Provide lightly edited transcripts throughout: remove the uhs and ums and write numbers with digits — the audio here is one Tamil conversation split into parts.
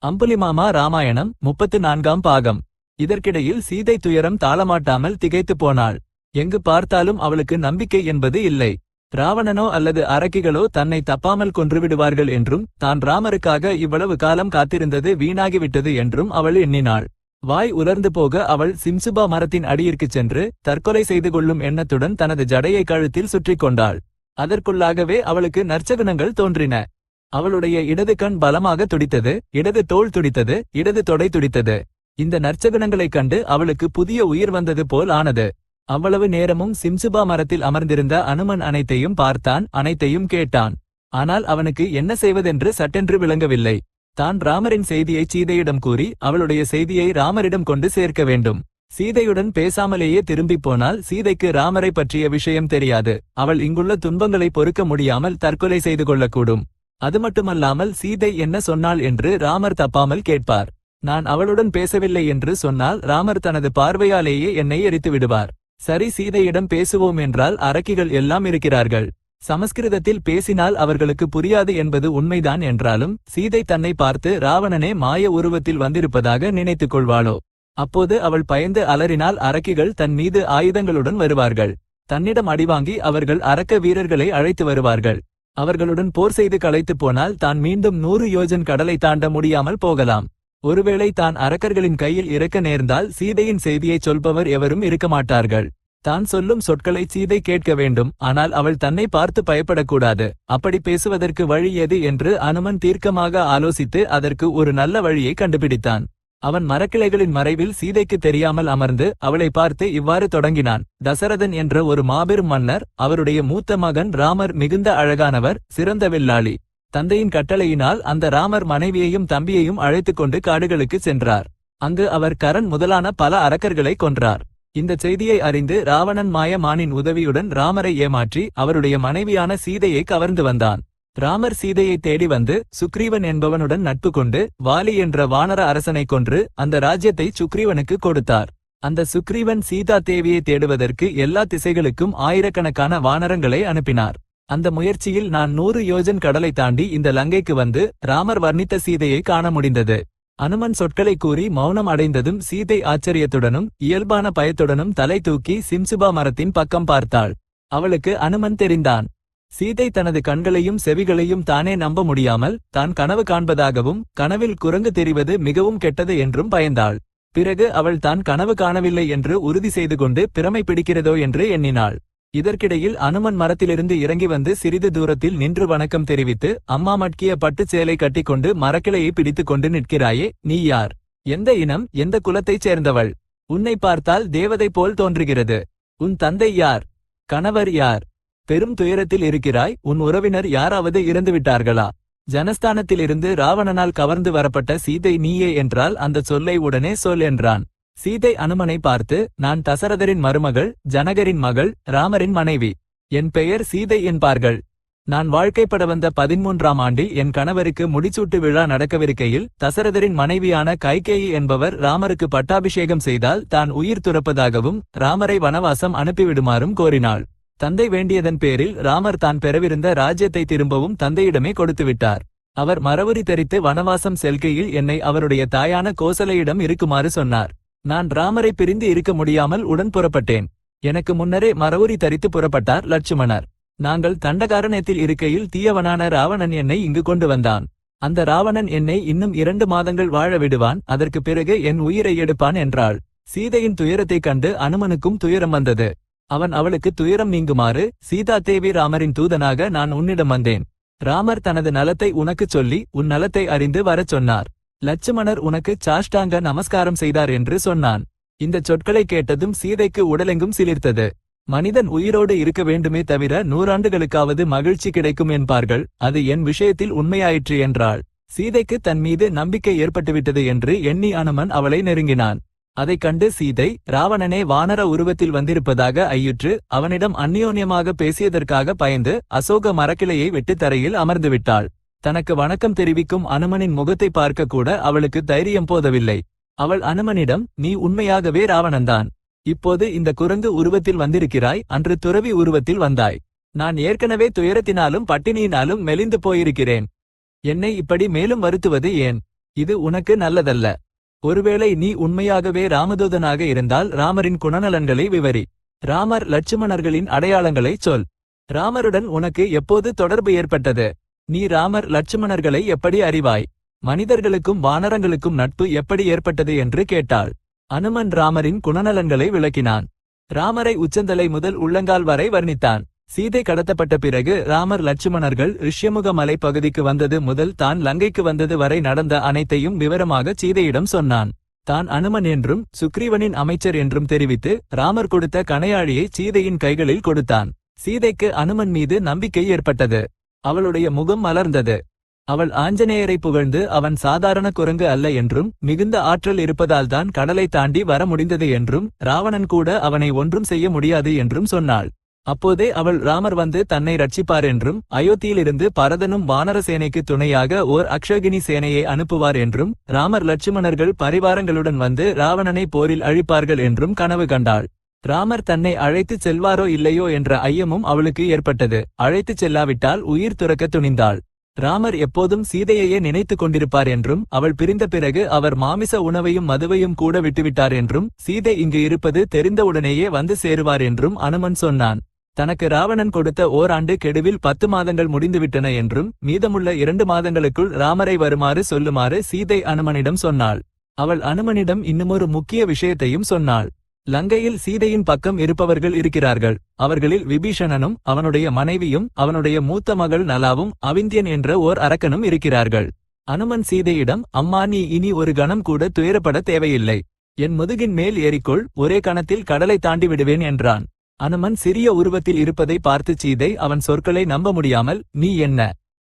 அம்புலிமாமா ராமாயணம் 34ஆம் பாகம். இதற்கிடையில் சீதை துயரம் தாளமாட்டாமல் திகைத்துப் போனாள். எங்கு பார்த்தாலும் அவளுக்கு நம்பிக்கை என்பது இல்லை. ராவணனோ அல்லது அரக்கிகளோ தன்னை தப்பாமல் கொன்றுவிடுவார்கள் என்றும் தான் ராமருக்காக இவ்வளவு காலம் காத்திருந்தது வீணாகிவிட்டது என்றும் அவள் எண்ணினாள். வாய் உலர்ந்து போக அவள் சிம்சுபா மரத்தின் அடியிற்குச் சென்று தற்கொலை செய்து கொள்ளும் எண்ணத்துடன் தனது ஜடையை கழுத்தில் சுற்றிக் கொண்டாள். அதற்குள்ளாகவே அவளுக்கு நற்சகுனங்கள் தோன்றின. அவளுடைய இடது கண் பலமாக துடித்தது, இடது தோள் துடித்தது, இடது தொடை துடித்தது. இந்த நற்சகுனங்களைக் கண்டு அவளுக்கு புதிய உயிர் வந்தது போல் ஆனது. அவ்வளவு நேரமும் சிம்சுபா மரத்தில் அமர்ந்திருந்த அனுமன் அனைத்தையும் பார்த்தான், அனைத்தையும் கேட்டான். ஆனால் அவனுக்கு என்ன செய்வதென்று சட்டென்று விளங்கவில்லை. தான் ராமரின் செய்தியை சீதையிடம் கூறி அவளுடைய செய்தியை ராமரிடம் கொண்டு சேர்க்க வேண்டும். சீதையுடன் பேசாமலேயே திரும்பிப் போனால் சீதைக்கு ராமரை பற்றிய விஷயம் தெரியாது. அவள் இங்குள்ள துன்பங்களை பொறுக்க முடியாமல் தற்கொலை செய்து கொள்ளக்கூடும். அது மட்டுமல்லாமல் சீதை என்ன சொன்னாள் என்று ராமர் தப்பாமல் கேட்பார். நான் அவளுடன் பேசவில்லை என்று சொன்னால் ராமர் தனது பார்வையாலேயே என்னை எரித்து விடுவார். சரி, சீதையிடம் பேசுவோம் என்றால் அரக்கிகள் எல்லாம் இருக்கிறார்கள். சமஸ்கிருதத்தில் பேசினால் அவர்களுக்கு புரியாது என்பது உண்மைதான் என்றாலும் சீதை தன்னை பார்த்து ராவணனே மாய உருவத்தில் வந்திருப்பதாக நினைத்துக் கொள்வாளோ? அப்போது அவள் பயந்து அலறினால் அரக்கிகள் தன் மீது ஆயுதங்களுடன் வருவார்கள். தன்னிடம் அடிவாங்கி அவர்கள் அரக்க வீரர்களை அழைத்து வருவார்கள். அவர்களுடன் போர் செய்து களைத்து போனால் தான் மீண்டும் 100 யோஜன் கடலை தாண்ட முடியாமல் போகலாம். ஒருவேளை தான் அரக்கர்களின் கையில் இறக்க நேர்ந்தால் சீதையின் செய்தியை சொல்பவர் எவரும் இருக்க மாட்டார்கள். தான் சொல்லும் சொற்களை சீதை கேட்க வேண்டும். ஆனால் அவள் தன்னை பார்த்து பயப்படக்கூடாது. அப்படி பேசுவதற்கு வழி எது என்று அனுமன் தீர்க்கமாக ஆலோசித்து அதற்கு ஒரு நல்ல வழியை கண்டுபிடித்தான். அவன் மரக்கிளைகளின் மறைவில் சீதைக்கு தெரியாமல் அமர்ந்து அவளை பார்த்து இவ்வாறு தொடங்கினான். தசரதன் என்ற ஒரு மாபெரும் மன்னர், அவருடைய மூத்த மகன் ராமர் மிகுந்த அழகானவர், சிறந்த வில்லாளி. தந்தையின் கட்டளையினால் அந்த ராமர் மனைவியையும் தம்பியையும் அழைத்துக் கொண்டு காடுகளுக்கு சென்றார். அங்கு அவர் கரண் முதலான பல அரக்கர்களை கொன்றார். இந்த செய்தியை அறிந்து ராவணன் மாயமானின் உதவியுடன் ராமரை ஏமாற்றி அவருடைய மனைவியான சீதையை கவர்ந்து வந்தான். ராமர் சீதையை தேடி வந்து சுக்ரீவன் என்பவனுடன் நட்பு கொண்டு வாலி என்ற வானர அரசனை கொன்று அந்த ராஜ்யத்தை சுக்ரீவனுக்கு கொடுத்தார். அந்த சுக்ரீவன் சீதா தேவியை தேடுவதற்கு எல்லா திசைகளுக்கும் ஆயிரக்கணக்கான வானரங்களை அனுப்பினார். அந்த முயற்சியில் நான் 100 யோஜன் கடலை தாண்டி இந்த லங்கைக்கு வந்து ராமர் வர்ணித்த சீதையை காண முடிந்தது. அனுமன் சொற்களை கூறி மௌனம் அடைந்ததும் சீதை ஆச்சரியத்துடனும் இயல்பான பயத்துடனும் தலை தூக்கி சிம்சுபா மரத்தின் பக்கம் பார்த்தாள். அவளுக்கு அனுமன் தெரிந்தான். சீதை தனது கண்களையும் செவிகளையும் தானே நம்ப முடியாமல் தான் கனவு காண்பதாகவும் கனவில் குரங்கு தெரிவது மிகவும் கெட்டது என்றும் பயந்தாள். பிறகு அவள் தான் கனவு காணவில்லை என்று உறுதி செய்து கொண்டு பிரமை பிடிக்கிறதோ என்று எண்ணினாள். இதற்கிடையில் அனுமன் மரத்திலிருந்து இறங்கி வந்து சிறிது தூரத்தில் நின்று வணக்கம் தெரிவித்து, அம்மா மட்கிய பட்டுச் சேலை கட்டிக்கொண்டு மரக்கிளையை பிடித்துக் கொண்டு நிற்கிறாயே, நீ யார்? எந்த இனம், எந்த குலத்தைச் சேர்ந்தவள்? உன்னை பார்த்தால் தேவதை போல் தோன்றுகிறது. உன் தந்தை யார்? கணவர் யார்? பெரும் துயரத்தில் இருக்கிறாய். உன் உறவினர் யாராவது இறந்துவிட்டார்களா? ஜனஸ்தானத்திலிருந்து ராவணனால் கவர்ந்து வரப்பட்ட சீதை நீயே என்றால் அந்த சொல்லை உடனே சொல் என்றான். சீதை அனுமனை பார்த்து, நான் தசரதரின் மருமகள், ஜனகரின் மகள், ராமரின் மனைவி. என் பெயர் சீதை என்பார்கள். நான் வாழ்க்கைப்பட வந்த 13ஆம் ஆண்டில் என் கணவருக்கு முடிசூட்டு விழா நடக்கவிருக்கையில் தசரதரின் மனைவியான கைகேயி என்பவர் ராமருக்கு பட்டாபிஷேகம் செய்தால் தான் உயிர் துறப்பதாகவும் ராமரை வனவாசம் அனுப்பிவிடுமாறும் கோரினாள். தந்தை வேண்டியதன் பேரில் ராமர் தான் பெறவிருந்த ராஜ்யத்தை திரும்பவும் தந்தையிடமே கொடுத்துவிட்டார். அவர் மரவுரி தரித்து வனவாசம் செல்கையில் என்னை அவருடைய தாயான கோசலையிடம் இருக்குமாறு சொன்னார். நான் ராமரை பிரிந்து இருக்க முடியாமல் உடன் புறப்பட்டேன். எனக்கு முன்னரே மரவுரி தரித்து புறப்பட்டார் லட்சுமணர். நாங்கள் தண்டகாரண்யத்தில் இருக்கையில் தீயவனான ராவணன் என்னை இங்கு கொண்டு வந்தான். அந்த ராவணன் என்னை இன்னும் 2 மாதங்கள் வாழ விடுவான், அதற்கு பிறகு என் உயிரை எடுப்பான் என்றாள். சீதையின் துயரத்தைக் கண்டு அனுமனுக்கும் துயரம் வந்தது. அவன் அவளுக்கு துயரம் நீங்குமாறு, சீதா தேவி ராமரின் தூதனாக நான் உன்னிடம் வந்தேன். ராமர் தனது நலத்தை உனக்குச் சொல்லி உன் நலத்தை அறிந்து வரச் சொன்னார். லட்சுமணர் உனக்கு சாஷ்டாங்க நமஸ்காரம் செய்தார் என்று சொன்னான். இந்த சொற்களை கேட்டதும் சீதைக்கு உடலெங்கும் சிலிர்த்தது. மனிதன் உயிரோடு இருக்க வேண்டுமே தவிர 100 ஆண்டுகளுக்காவது மகிழ்ச்சி கிடைக்கும் என்பார்கள். அது என் விஷயத்தில் உண்மையாயிற்று என்றாள். சீதைக்கு தன் மீது நம்பிக்கை ஏற்பட்டுவிட்டது என்று எண்ணி அனுமன் அவளை நெருங்கினான். அதைக் கண்டு சீதை, ராவணனே வானர உருவத்தில் வந்திருப்பதாக ஐயுற்று அவனிடம் அந்யோன்யமாக பேசியதற்காக பயந்து அசோக மரக்கிளையை வெட்டு தரையில் அமர்ந்துவிட்டாள். தனக்கு வணக்கம் தெரிவிக்கும் அனுமனின் முகத்தை பார்க்க கூட அவளுக்கு தைரியம் போதவில்லை. அவள் அனுமனிடம், நீ உண்மையாகவே ராவணன்தான். இப்போது இந்த குரங்கு உருவத்தில் வந்திருக்கிறாய், அன்று துறவி உருவத்தில் வந்தாய். நான் ஏற்கனவே துயரத்தினாலும் பட்டினியினாலும் மெலிந்து போயிருக்கிறேன். என்னை இப்படி மேலும் வருத்துவது ஏன்? இது உனக்கு நல்லதல்ல. ஒருவேளை நீ உண்மையாகவே ராமதூதனாக இருந்தால் ராமரின் குணநலன்களை விவரி. ராமர் லட்சுமணர்களின் அடையாளங்களைச் சொல். ராமருடன் உனக்கு எப்போது தொடர்பு ஏற்பட்டது? நீ ராமர் லட்சுமணர்களை எப்படி அறிவாய்? மனிதர்களுக்கும் வானரங்களுக்கும் நட்பு எப்படி ஏற்பட்டது என்று கேட்டாள். அனுமன் ராமரின் குணநலன்களை விளக்கினான். ராமரை உச்சந்தலை முதல் உள்ளங்கால் வரை வர்ணித்தான். சீதை கடத்தப்பட்ட பிறகு ராமர் லட்சுமணர்கள் ரிஷ்யமுக மலை பகுதிக்கு வந்தது முதல் தான் லங்கைக்கு வந்தது வரை நடந்த அனைத்தையும் விவரமாக சீதையிடம் சொன்னான். தான் அனுமன் என்றும் சுக்ரீவனின் அமைச்சர் என்றும் தெரிவித்து ராமர் கொடுத்த கணையாழியை சீதையின் கைகளில் கொடுத்தான். சீதைக்கு அனுமன் மீது நம்பிக்கை ஏற்பட்டது. அவளுடைய முகம் மலர்ந்தது. அவள் ஆஞ்சநேயரை புகழ்ந்து அவன் சாதாரண குரங்கு அல்ல என்றும் மிகுந்த ஆற்றல் இருப்பதால்தான் கடலை தாண்டி வர முடிந்தது என்றும் ராவணன் கூட அவனை ஒன்றும் செய்ய முடியாது என்றும் சொன்னாள். அப்போதே அவள் ராமர் வந்து தன்னை ரட்சிப்பார் என்றும் அயோத்தியிலிருந்து பரதனும் வானர சேனைக்கு துணையாக ஓர் அக்ஷகினி சேனையை அனுப்புவார் என்றும் ராமர் லட்சுமணர்கள் பரிவாரங்களுடன் வந்து ராவணனை போரில் அழிப்பார்கள் என்றும் கனவு கண்டாள். ராமர் தன்னை அழைத்துச் செல்வாரோ இல்லையோ என்ற ஐயமும் அவளுக்கு ஏற்பட்டது. அழைத்துச் செல்லாவிட்டால் உயிர் துறக்க துணிந்தாள். ராமர் எப்போதும் சீதையையே நினைத்துக் கொண்டிருப்பார் என்றும் அவள் பிரிந்த பிறகு அவர் மாமிச உணவையும் மதுவையும் கூட விட்டுவிட்டார் என்றும் சீதை இங்கு இருப்பது தெரிந்தவுடனேயே வந்து சேருவார் என்றும் அனுமன் சொன்னான். தனக்கு ராவணன் கொடுத்த ஓராண்டு கெடுவில் 10 மாதங்கள் முடிந்துவிட்டன என்றும் மீதமுள்ள 2 மாதங்களுக்குள் ராமரை வருமாறு சொல்லுமாறு சீதை அனுமனிடம் சொன்னாள். அவள் அனுமனிடம் இன்னுமொரு முக்கிய விஷயத்தையும் சொன்னாள். லங்கையில் சீதையின் பக்கம் இருப்பவர்கள் இருக்கிறார்கள். அவர்களில் விபீஷணனும் அவனுடைய மனைவியும் அவனுடைய மூத்த மகள் நலாவும் அவிந்தியன் என்ற ஓர் அரக்கனும் இருக்கிறார்கள். அனுமன் சீதையிடம், அம்மா, நீ இனி ஒரு கணம் கூட துயரப்பட தேவையில்லை. என் முதுகின் மேல் ஏறிக்கொள், ஒரே கணத்தில் கடலை தாண்டி விடுவேன் என்றான். அனுமன் சிறிய உருவத்தில் இருப்பதை பார்த்து சீதை அவன் சொற்களை நம்ப முடியாமல், நீ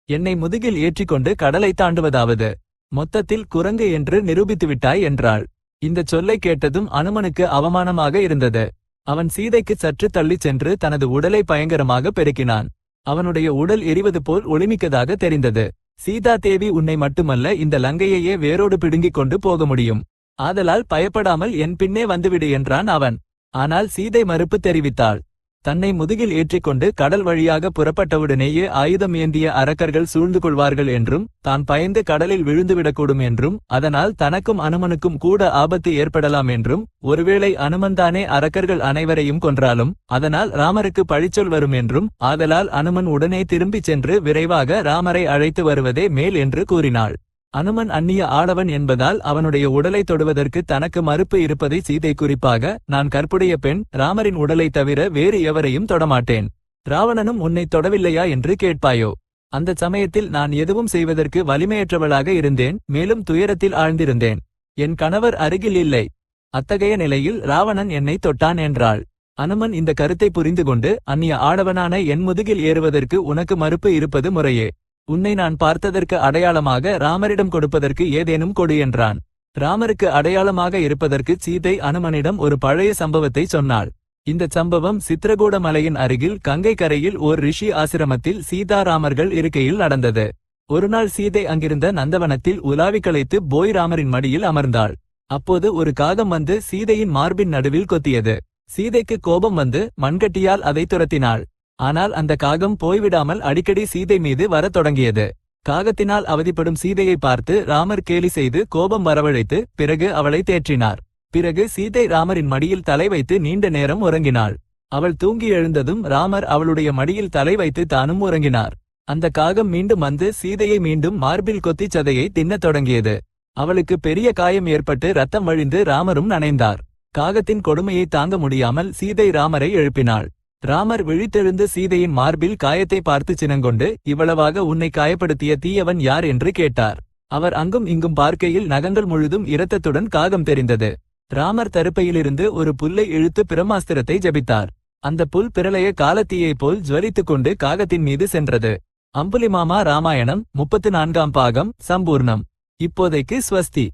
என்னை முதுகில் ஏற்றிக்கொண்டு கடலை தாண்டுவதாவது? மொத்தத்தில் குரங்கு என்று நிரூபித்துவிட்டாய் என்றாள். இந்த சொல்லை கேட்டதும் அனுமனுக்கு அவமானமாக இருந்தது. அவன் சீதைக்கு சற்று தள்ளிச் சென்று தனது உடலை பயங்கரமாக பெருக்கினான். அவனுடைய உடல் எரிவது போல் ஒளிமிக்கதாக தெரிந்தது. சீதா தேவி உன்னை மட்டுமல்ல இந்த லங்கையையே வேரோடு பிடுங்கிக் கொண்டு போக முடியும். ஆதலால் பயப்படாமல் என் பின்னே வந்துவிடு என்றான் அவன். ஆனால் சீதை மறுப்பு தெரிவித்தாள். தன்னை முதுகில் ஏற்றிக்கொண்டு கடல் வழியாக புறப்பட்டவுடனேயே ஆயுதம் ஏந்திய அரக்கர்கள் சூழ்ந்து கொள்வார்கள் என்றும் தான் பயந்து கடலில் விழுந்துவிடக்கூடும் என்றும் அதனால் தனக்கும் அனுமனுக்கும் கூட ஆபத்து ஏற்படலாம் என்றும் ஒருவேளை அனுமன்தானே அரக்கர்கள் அனைவரையும் கொன்றாலும் அதனால் ராமருக்கு பழிச்சொல் வரும் என்றும் ஆதலால் அனுமன் உடனே திரும்பிச் சென்று விரைவாக ராமரை அழைத்து வருவதே மேல் என்று கூறினாள். அனுமன் அந்நிய ஆடவன் என்பதால் அவனுடைய உடலை தொடுவதற்கு தனக்கு மறுப்பு இருப்பதை சீதை குறிப்பாக, நான் கற்புடைய பெண், ராமரின் உடலை தவிர வேறு எவரையும் தொடமாட்டேன். ராவணனும் உன்னை தொடவில்லையா என்று கேட்பாயோ? அந்த சமயத்தில் நான் எதுவும் செய்வதற்கு வலிமையற்றவளாக இருந்தேன். மேலும் துயரத்தில் ஆழ்ந்திருந்தேன். என் கணவர் அருகில் இல்லை. அத்தகைய நிலையில் ராவணன் என்னை தொட்டான் என்றாள். அனுமன் இந்த கருத்தை புரிந்து கொண்டு, அந்நிய ஆடவனான என் முதுகில் ஏறுவதற்கு உனக்கு மறுப்பு இருப்பது முறையே. உன்னை நான் பார்த்ததற்கு அடையாளமாக ராமரிடம் கொடுப்பதற்கு ஏதேனும் கொடு என்றான். ராமருக்கு அடையாளமாக இருப்பதற்கு சீதை அனுமனிடம் ஒரு பழைய சம்பவத்தை சொன்னாள். இந்த சம்பவம் சித்ரகூட மலையின் அருகில் கங்கை கரையில் ஓர் ரிஷி ஆசிரமத்தில் சீதாராமர்கள் இருக்கையில் நடந்தது. ஒருநாள் சீதை அங்கிருந்த நந்தவனத்தில் உலாவி களைத்து போய் ராமரின் மடியில் அமர்ந்தாள். அப்போது ஒரு காகம் வந்து சீதையின் மார்பின் நடுவில் கொத்தியது. சீதைக்கு கோபம் வந்து மண்கட்டியால் அதை துரத்தினாள். ஆனால் அந்த காகம் போய்விடாமல் அடிக்கடி சீதை மீது வரத் தொடங்கியது. காகத்தினால் அவதிப்படும் சீதையை பார்த்து ராமர் கேலி செய்து கோபம் வரவழைத்து பிறகு அவளை தேற்றினார். பிறகு சீதை ராமரின் மடியில் தலை வைத்து நீண்ட நேரம் உறங்கினாள். அவள் தூங்கி எழுந்ததும் ராமர் அவளுடைய மடியில் தலை வைத்து தானும் உறங்கினார். அந்த காகம் மீண்டும் வந்து சீதையை மீண்டும் மார்பில் கொத்தி சதையை தின்னத் தொடங்கியது. அவளுக்கு பெரிய காயம் ஏற்பட்டு ரத்தம் வழிந்து ராமரும் நனைந்தார். காகத்தின் கொடுமையை தாங்க முடியாமல் சீதை ராமரை எழுப்பினாள். ராமர் விழித்தெழுந்து சீதையின் மார்பில் காயத்தை பார்த்து சினங்கொண்டு, இவ்வளவாக உன்னை காயப்படுத்திய தீயவன் யார் என்று கேட்டார். அவர் அங்கும் இங்கும் பார்க்கையில் நகங்கள் முழுதும் இரத்தத்துடன் காகம் தெரிந்தது. ராமர் தருப்பையிலிருந்து ஒரு புல்லை இழுத்து பிரம்மாஸ்திரத்தை ஜபித்தார். அந்த புல் பிரளய காலத்தீயைப் போல் ஜுவலித்துக் கொண்டு காகத்தின் மீது சென்றது. அம்புலிமாமா ராமாயணம் 34ஆம் பாகம் சம்பூர்ணம். இப்போதைக்கு ஸ்வஸ்தி.